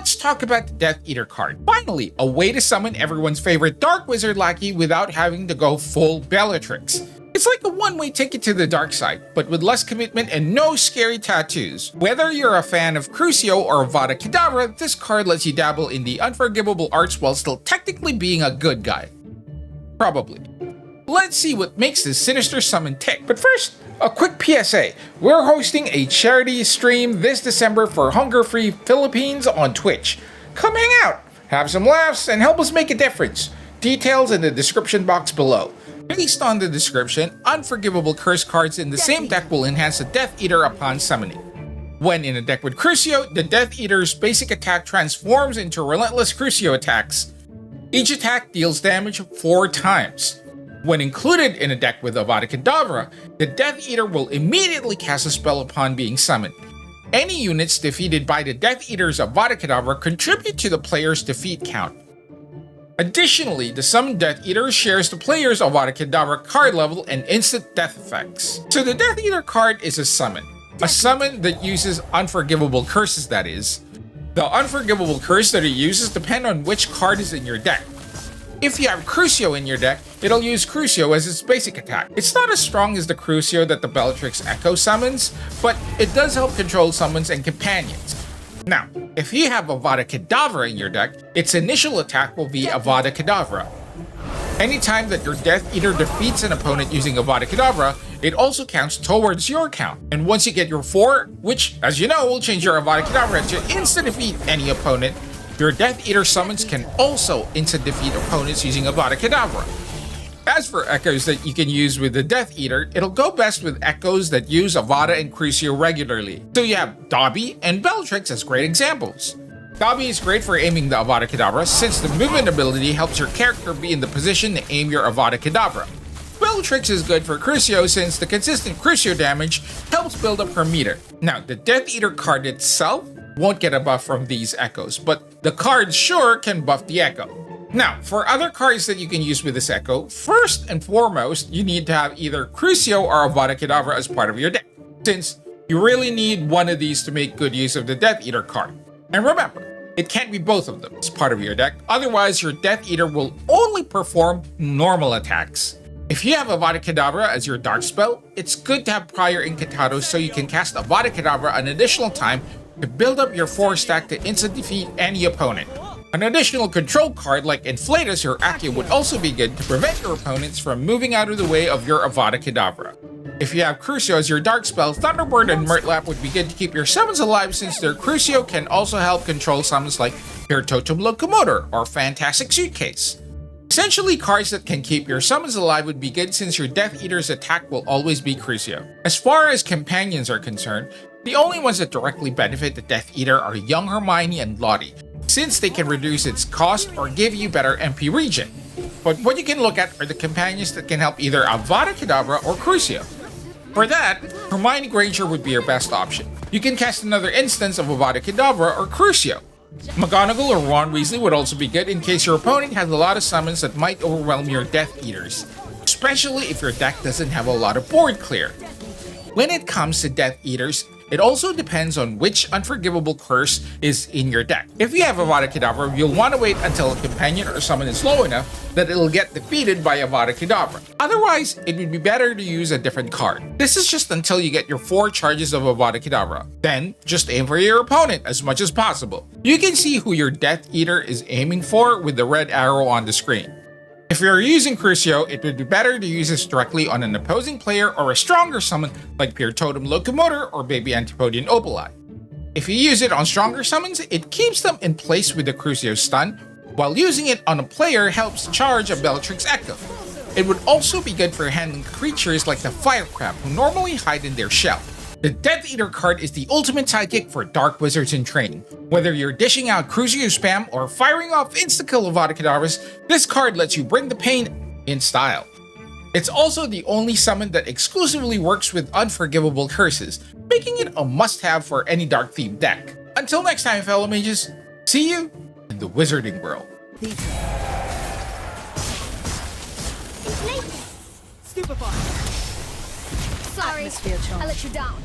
let's talk about the Death Eater card. Finally, a way to summon everyone's favorite Dark Wizard lackey without having to go full Bellatrix. It's like a one-way ticket to the dark side, but with less commitment and no scary tattoos. Whether you're a fan of Crucio or Avada Kedavra, this card lets you dabble in the unforgivable arts while still technically being a good guy. Probably. Let's see what makes this sinister summon tick. But first, a quick PSA. We're hosting a charity stream this December for Hunger-Free Philippines on Twitch. Come hang out, have some laughs, and help us make a difference. Details in the description box below. Based on the description, Unforgivable Curse cards in the same deck will enhance the Death Eater upon summoning. When in a deck with Crucio, the Death Eater's basic attack transforms into relentless Crucio attacks. Each attack deals damage 4 times. When included in a deck with Avada Kedavra, the Death Eater will immediately cast a spell upon being summoned. Any units defeated by the Death Eater's Avada Kedavra contribute to the player's defeat count. Additionally, the summoned Death Eater shares the player's Avada Kedavra card level and instant death effects. So the Death Eater card is a summon that uses Unforgivable Curses, that is. The Unforgivable Curse that it uses depend on which card is in your deck. If you have Crucio in your deck, it'll use Crucio as its basic attack. It's not as strong as the Crucio that the Bellatrix Echo summons, but it does help control summons and companions. Now, if you have Avada Kedavra in your deck, its initial attack will be Avada Kedavra. Anytime that your Death Eater defeats an opponent using Avada Kedavra, it also counts towards your count. And once you get your 4, which, as you know, will change your Avada Kedavra to instant defeat any opponent, your Death Eater summons can also instant defeat opponents using Avada Kedavra. As for echoes that you can use with the Death Eater, it'll go best with echoes that use Avada and Crucio regularly. So you have Dobby and Bellatrix as great examples. Dobby is great for aiming the Avada Kedavra since the movement ability helps your character be in the position to aim your Avada Kedavra. Bellatrix is good for Crucio since the consistent Crucio damage helps build up her meter. Now, the Death Eater card itself won't get a buff from these echoes, but the card sure can buff the echo. Now, for other cards that you can use with this echo, first and foremost, you need to have either Crucio or Avada Kedavra as part of your deck, since you really need one of these to make good use of the Death Eater card. And remember, it can't be both of them as part of your deck, otherwise your Death Eater will only perform normal attacks. If you have Avada Kedavra as your dark spell, it's good to have prior Incantados so you can cast Avada Kedavra an additional time to build up your 4 stack to instant defeat any opponent. An additional control card like Inflatus or Accio would also be good to prevent your opponents from moving out of the way of your Avada Kedavra. If you have Crucio as your dark spell, Thunderbird and Murtlap would be good to keep your summons alive since their Crucio can also help control summons like Pirtotum Locomotor or Fantastic Suitcase. Essentially, cards that can keep your summons alive would be good since your Death Eater's attack will always be Crucio. As far as companions are concerned, the only ones that directly benefit the Death Eater are Young Hermione and Lottie, since they can reduce its cost or give you better MP regen. But what you can look at are the companions that can help either Avada Kedavra or Crucio. For that, Hermione Granger would be your best option. You can cast another instance of Avada Kedavra or Crucio. McGonagall or Ron Weasley would also be good in case your opponent has a lot of summons that might overwhelm your Death Eaters, especially if your deck doesn't have a lot of board clear. When it comes to Death Eaters, it also depends on which Unforgivable Curse is in your deck. If you have Avada Kedavra, you'll want to wait until a companion or summon is low enough that it'll get defeated by Avada Kedavra. Otherwise, it would be better to use a different card. This is just until you get your 4 charges of Avada Kedavra. Then, just aim for your opponent as much as possible. You can see who your Death Eater is aiming for with the red arrow on the screen. If you're using Crucio, it would be better to use this directly on an opposing player or a stronger summon like Pirtotum Locomotor or Baby Antipodian Opali. If you use it on stronger summons, it keeps them in place with the Crucio stun, while using it on a player helps charge a Bellatrix Echo. It would also be good for handling creatures like the Firecrab who normally hide in their shell. The Death Eater card is the ultimate sidekick for Dark Wizards in training. Whether you're dishing out Crucio spam or firing off insta-kill Avada Kedavras, this card lets you bring the pain in style. It's also the only summon that exclusively works with Unforgivable Curses, making it a must-have for any dark-themed deck. Until next time, fellow mages, see you in the wizarding world. Stupefied. Sorry, I let you down.